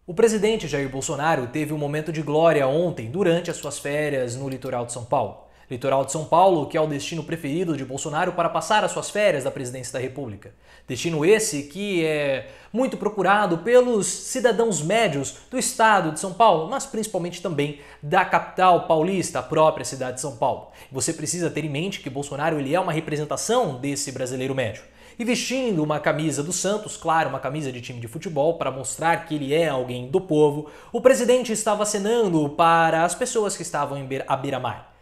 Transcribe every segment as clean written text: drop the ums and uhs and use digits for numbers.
O presidente Jair Bolsonaro teve um momento de glória ontem durante as suas férias no litoral de São Paulo. Litoral de São Paulo, que é o destino preferido de Bolsonaro para passar as suas férias da presidência da República. Destino esse que é muito procurado pelos cidadãos médios do estado de São Paulo, mas principalmente também da capital paulista, a própria cidade de São Paulo. Você precisa ter em mente que Bolsonaro ele é uma representação desse brasileiro médio. E vestindo uma camisa do Santos, claro, uma camisa de time de futebol, para mostrar que ele é alguém do povo, o presidente estava acenando para as pessoas que estavam à beira-mar.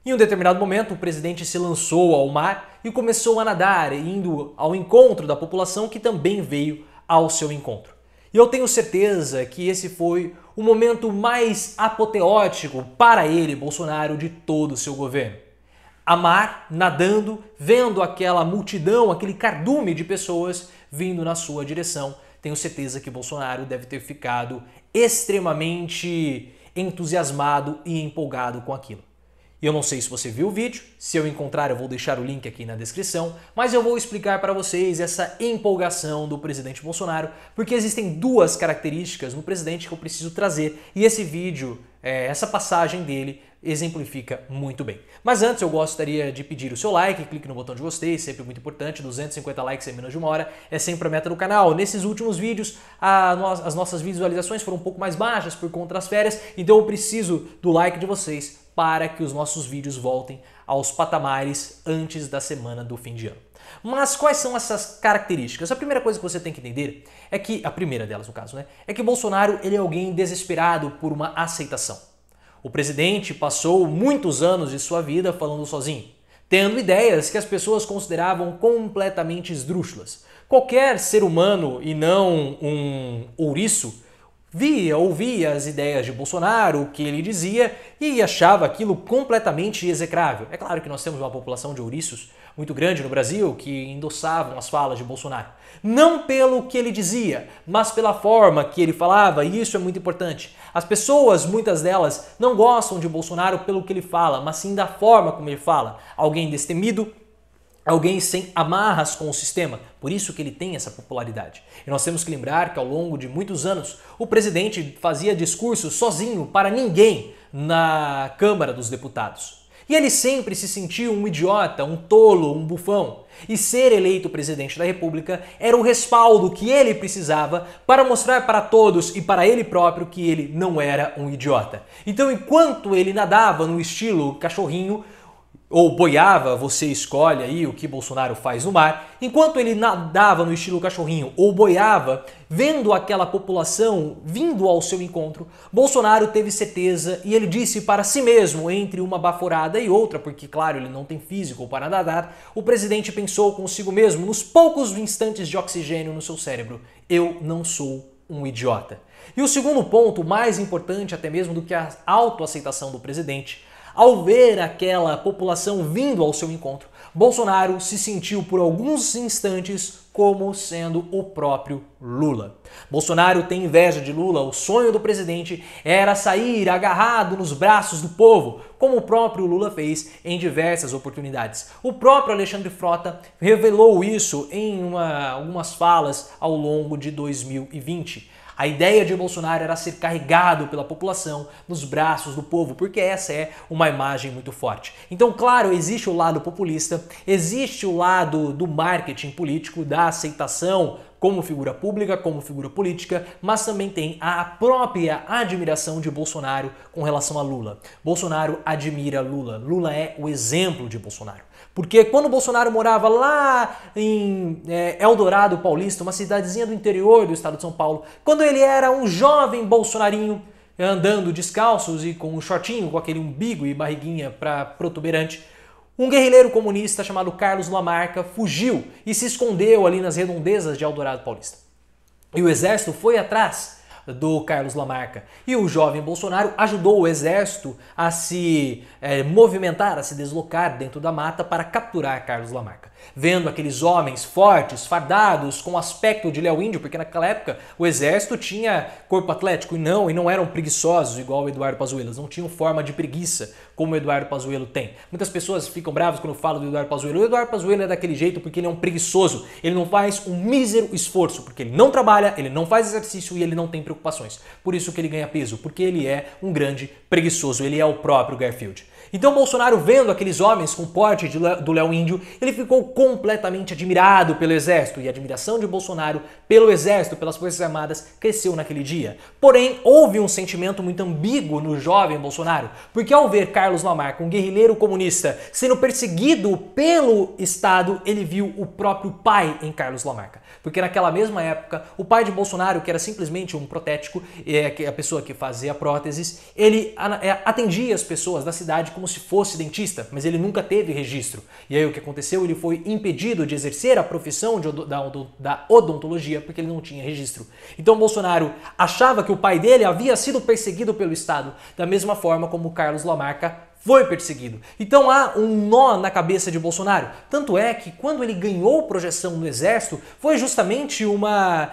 Em um determinado momento, o presidente se lançou ao mar e começou a nadar, indo ao encontro da população que também veio ao seu encontro. E eu tenho certeza que esse foi o momento mais apoteótico para ele, Bolsonaro, de todo o seu governo. A mar, nadando, vendo aquela multidão, aquele cardume de pessoas vindo na sua direção. Tenho certeza que Bolsonaro deve ter ficado extremamente entusiasmado e empolgado com aquilo. Eu não sei se você viu o vídeo, se eu encontrar eu vou deixar o link aqui na descrição, mas eu vou explicar para vocês essa empolgação do presidente Bolsonaro, porque existem duas características no presidente que eu preciso trazer e esse vídeo, essa passagem dele, exemplifica muito bem. Mas antes eu gostaria de pedir o seu like, clique no botão de gostei, sempre muito importante, 250 likes em menos de uma hora, é sempre a meta do canal. Nesses últimos vídeos, as nossas visualizações foram um pouco mais baixas por conta das férias, então eu preciso do like de vocês para que os nossos vídeos voltem aos patamares antes da semana do fim de ano. Mas quais são essas características? A primeira coisa que você tem que entender é que, a primeira delas no caso, é que Bolsonaro ele é alguém desesperado por uma aceitação. O presidente passou muitos anos de sua vida falando sozinho, tendo ideias que as pessoas consideravam completamente esdrúxulas. Qualquer ser humano e não um ouriço ouvia as ideias de Bolsonaro, o que ele dizia e achava aquilo completamente execrável. É claro que nós temos uma população de ouriços muito grande no Brasil que endossavam as falas de Bolsonaro. Não pelo que ele dizia, mas pela forma que ele falava, e isso é muito importante. As pessoas, muitas delas, não gostam de Bolsonaro pelo que ele fala, mas sim da forma como ele fala. Alguém destemido, alguém sem amarras com o sistema, por isso que ele tem essa popularidade. E nós temos que lembrar que ao longo de muitos anos, o presidente fazia discursos sozinho para ninguém na Câmara dos Deputados. E ele sempre se sentiu um idiota, um tolo, um bufão. E ser eleito presidente da República era o respaldo que ele precisava para mostrar para todos e para ele próprio que ele não era um idiota. Então, enquanto ele nadava no estilo cachorrinho, ou boiava, você escolhe aí o que Bolsonaro faz no mar, enquanto ele nadava no estilo cachorrinho ou boiava, vendo aquela população vindo ao seu encontro, Bolsonaro teve certeza e ele disse para si mesmo, entre uma baforada e outra, porque claro, ele não tem físico para nadar, o presidente pensou consigo mesmo, nos poucos instantes de oxigênio no seu cérebro, eu não sou um idiota. E o segundo ponto, mais importante até mesmo do que a autoaceitação do presidente, ao ver aquela população vindo ao seu encontro, Bolsonaro se sentiu por alguns instantes como sendo o próprio Lula. Bolsonaro tem inveja de Lula, o sonho do presidente era sair agarrado nos braços do povo, como o próprio Lula fez em diversas oportunidades. O próprio Alexandre Frota revelou isso em algumas falas ao longo de 2020. A ideia de Bolsonaro era ser carregado pela população nos braços do povo, porque essa é uma imagem muito forte. Então, claro, existe o lado populista, existe o lado do marketing político, da aceitação como figura pública, como figura política, mas também tem a própria admiração de Bolsonaro com relação a Lula. Bolsonaro admira Lula. Lula é o exemplo de Bolsonaro. Porque quando Bolsonaro morava lá em Eldorado Paulista, uma cidadezinha do interior do estado de São Paulo, quando ele era um jovem bolsonarinho, andando descalços e com um shortinho, com aquele umbigo e barriguinha protuberante, um guerrilheiro comunista chamado Carlos Lamarca fugiu e se escondeu ali nas redondezas de Eldorado Paulista. E o exército foi atrás do Carlos Lamarca. E o jovem Bolsonaro ajudou o exército a se movimentar, a se deslocar dentro da mata para capturar Carlos Lamarca. Vendo aqueles homens fortes, fardados, com aspecto de Léo Índio, porque naquela época o exército tinha corpo atlético e não eram preguiçosos igual o Eduardo Pazuello, eles não tinham forma de preguiça como o Eduardo Pazuello tem. Muitas pessoas ficam bravas quando eu falo do Eduardo Pazuello. O Eduardo Pazuello é daquele jeito porque ele é um preguiçoso, ele não faz um mísero esforço, porque ele não trabalha, ele não faz exercício e ele não tem preocupações. Por isso que ele ganha peso, porque ele é um grande preguiçoso, ele é o próprio Garfield. Então Bolsonaro, vendo aqueles homens com porte do Léo Índio, ele ficou completamente admirado pelo exército, e a admiração de Bolsonaro pelo exército, pelas Forças Armadas, cresceu naquele dia. Porém, houve um sentimento muito ambíguo no jovem Bolsonaro, porque ao ver Carlos Lamarca, um guerrilheiro comunista, sendo perseguido pelo Estado, ele viu o próprio pai em Carlos Lamarca. Porque naquela mesma época, o pai de Bolsonaro, que era simplesmente um protético, a pessoa que fazia próteses, ele atendia as pessoas da cidade como se fosse dentista, mas ele nunca teve registro. E aí o que aconteceu? Ele foi impedido de exercer a profissão da odontologia porque ele não tinha registro. Então Bolsonaro achava que o pai dele havia sido perseguido pelo Estado, da mesma forma como Carlos Lamarca foi perseguido. Então há um nó na cabeça de Bolsonaro. Tanto é que quando ele ganhou projeção no exército, foi justamente uma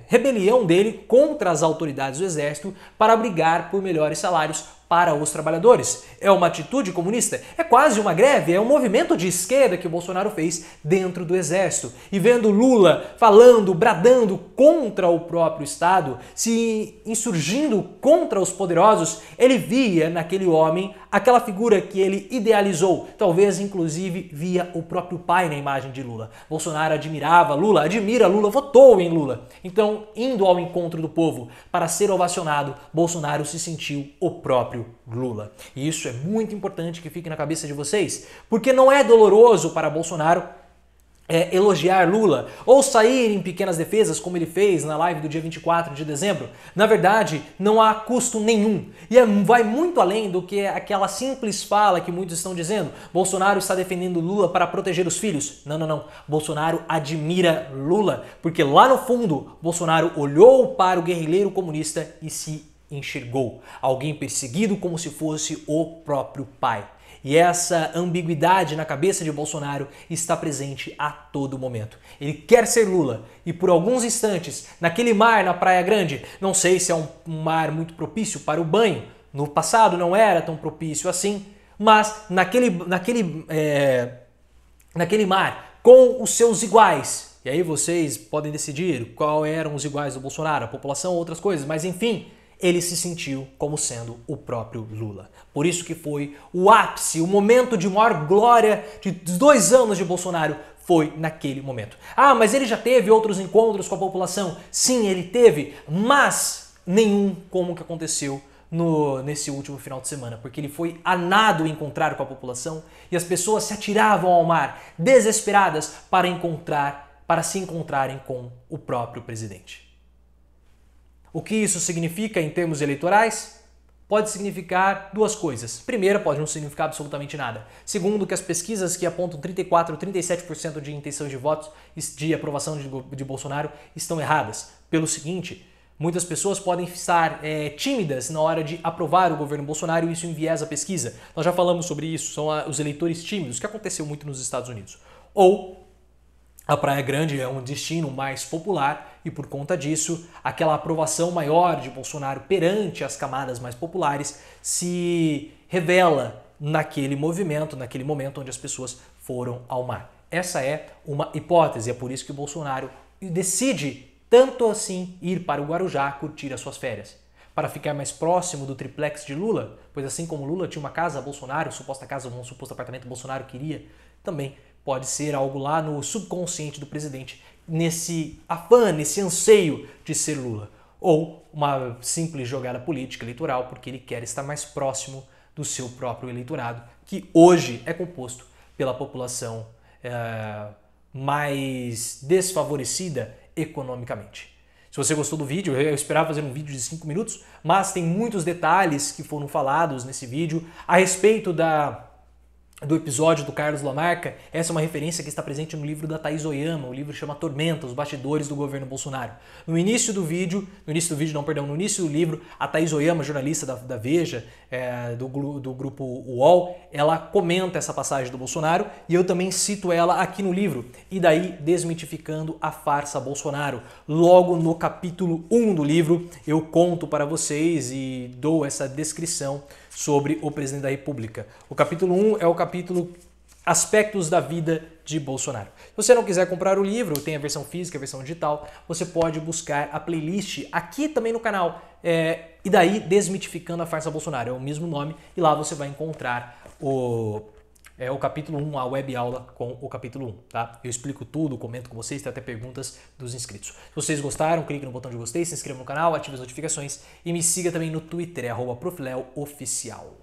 rebelião dele contra as autoridades do exército para brigar por melhores salários para os trabalhadores. É uma atitude comunista? É quase uma greve, é um movimento de esquerda que o Bolsonaro fez dentro do exército. E vendo Lula falando, bradando contra o próprio Estado, se insurgindo contra os poderosos, ele via naquele homem aquela figura que ele idealizou, talvez inclusive via o próprio pai na imagem de Lula. Bolsonaro admirava Lula, admira Lula, votou em Lula. Então, indo ao encontro do povo para ser ovacionado, Bolsonaro se sentiu o próprio Lula. E isso é muito importante que fique na cabeça de vocês, porque não é doloroso para Bolsonaro elogiar Lula ou sair em pequenas defesas como ele fez na live do dia 24 de dezembro. Na verdade, não há custo nenhum. E vai muito além do que aquela simples fala que muitos estão dizendo. Bolsonaro está defendendo Lula para proteger os filhos. Não, não, não. Bolsonaro admira Lula, porque lá no fundo, Bolsonaro olhou para o guerrilheiro comunista e se enxergou. Alguém perseguido como se fosse o próprio pai. E essa ambiguidade na cabeça de Bolsonaro está presente a todo momento. Ele quer ser Lula e por alguns instantes, naquele mar na Praia Grande, não sei se é um mar muito propício para o banho, no passado não era tão propício assim, mas naquele mar com os seus iguais, e aí vocês podem decidir qual eram os iguais do Bolsonaro, a população ou outras coisas, mas enfim, ele se sentiu como sendo o próprio Lula. Por isso que foi o ápice, o momento de maior glória de 2 anos de Bolsonaro foi naquele momento. Ah, mas ele já teve outros encontros com a população? Sim, ele teve, mas nenhum como o que aconteceu nesse último final de semana, porque ele foi a nado encontrar com a população e as pessoas se atiravam ao mar, desesperadas para se encontrarem com o próprio presidente. O que isso significa em termos eleitorais? Pode significar 2 coisas. Primeiro, pode não significar absolutamente nada. Segundo, que as pesquisas que apontam 34% ou 37% de intenção de votos de aprovação de Bolsonaro estão erradas. Pelo seguinte, muitas pessoas podem estar tímidas na hora de aprovar o governo Bolsonaro e isso enviesa a pesquisa. Nós já falamos sobre isso, são os eleitores tímidos, que aconteceu muito nos Estados Unidos. Ou a Praia Grande é um destino mais popular e, por conta disso, aquela aprovação maior de Bolsonaro perante as camadas mais populares se revela naquele movimento, naquele momento onde as pessoas foram ao mar. Essa é uma hipótese, é por isso que o Bolsonaro decide tanto assim ir para o Guarujá curtir as suas férias. Para ficar mais próximo do triplex de Lula, pois assim como Lula tinha uma casa Bolsonaro, suposta casa, um suposto apartamento Bolsonaro queria, também pode ser algo lá no subconsciente do presidente, nesse afã, nesse anseio de ser Lula. Ou uma simples jogada política eleitoral, porque ele quer estar mais próximo do seu próprio eleitorado, que hoje é composto pela população mais desfavorecida economicamente. Se você gostou do vídeo, eu esperava fazer um vídeo de 5 minutos, mas tem muitos detalhes que foram falados nesse vídeo a respeito do episódio do Carlos Lamarca, essa é uma referência que está presente no livro da Thaís Oyama, o livro chama Tormenta, os bastidores do governo Bolsonaro. No início do livro, a Thaís Oyama, jornalista da Veja, do grupo UOL, ela comenta essa passagem do Bolsonaro e eu também cito ela aqui no livro, e daí desmitificando a farsa Bolsonaro. Logo no capítulo 1 do livro, eu conto para vocês e dou essa descrição sobre o presidente da República. O capítulo 1 é o capítulo Aspectos da Vida de Bolsonaro. Se você não quiser comprar o livro, tem a versão física, a versão digital, você pode buscar a playlist aqui também no canal, e daí Desmitificando a Farsa Bolsonaro, é o mesmo nome, e lá você vai encontrar o capítulo 1, a web aula com o capítulo 1, tá? Eu explico tudo, comento com vocês, tem até perguntas dos inscritos. Se vocês gostaram, clique no botão de gostei, se inscreva no canal, ative as notificações e me siga também no Twitter, @profleooficial.